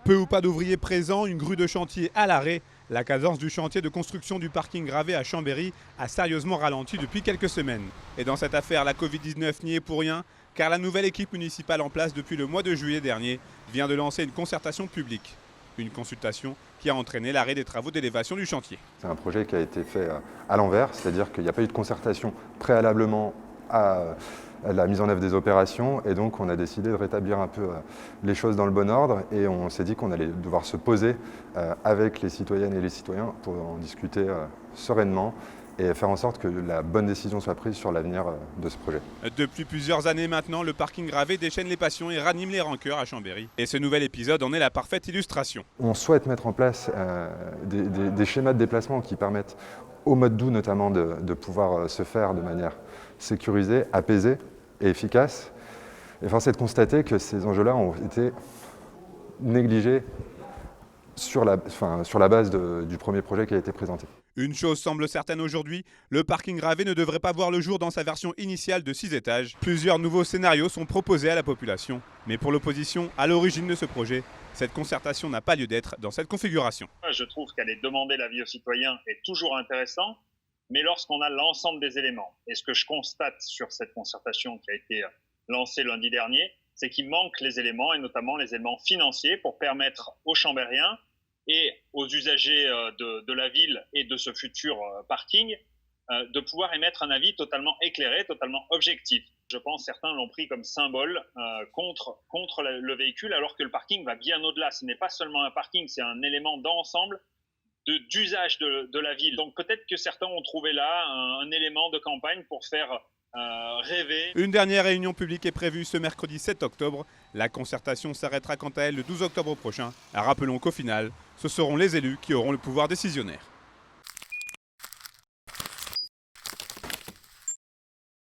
Peu ou pas d'ouvriers présents, une grue de chantier à l'arrêt. La cadence du chantier de construction du parking gravé à Chambéry a sérieusement ralenti depuis quelques semaines. Et dans cette affaire, la Covid-19 n'y est pour rien, car la nouvelle équipe municipale en place depuis le mois de juillet dernier vient de lancer une concertation publique. Une consultation qui a entraîné l'arrêt des travaux d'élévation du chantier. C'est un projet qui a été fait à l'envers, c'est-à-dire qu'il n'y a pas eu de concertation préalablement à la mise en œuvre des opérations, et donc on a décidé de rétablir un peu les choses dans le bon ordre, et on s'est dit qu'on allait devoir se poser avec les citoyennes et les citoyens pour en discuter sereinement et faire en sorte que la bonne décision soit prise sur l'avenir de ce projet. Depuis plusieurs années maintenant, le parking gravé déchaîne les passions et ranime les rancœurs à Chambéry. Et ce nouvel épisode en est la parfaite illustration. On souhaite mettre en place des schémas de déplacement qui permettent au mode doux notamment de pouvoir se faire de manière sécurisée, apaisée et efficace. Et force est de constater que ces enjeux-là ont été négligés sur la base du premier projet qui a été présenté. Une chose semble certaine aujourd'hui, le parking gravé ne devrait pas voir le jour dans sa version initiale de 6 étages. Plusieurs nouveaux scénarios sont proposés à la population. Mais pour l'opposition, à l'origine de ce projet, cette concertation n'a pas lieu d'être dans cette configuration. Je trouve qu'aller demander l'avis aux citoyens est toujours intéressant, mais lorsqu'on a l'ensemble des éléments, et ce que je constate sur cette concertation qui a été lancée lundi dernier, c'est qu'il manque les éléments, et notamment les éléments financiers, pour permettre aux Chambériens et aux usagers de la ville et de ce futur parking de pouvoir émettre un avis totalement éclairé, totalement objectif. Je pense que certains l'ont pris comme symbole contre le véhicule, alors que le parking va bien au-delà. Ce n'est pas seulement un parking, c'est un élément d'ensemble d'usage de la ville. Donc peut-être que certains ont trouvé là un élément de campagne pour faire rêver. Une dernière réunion publique est prévue ce mercredi 7 octobre. La concertation s'arrêtera quant à elle le 12 octobre prochain. Rappelons qu'au final, ce seront les élus qui auront le pouvoir décisionnaire.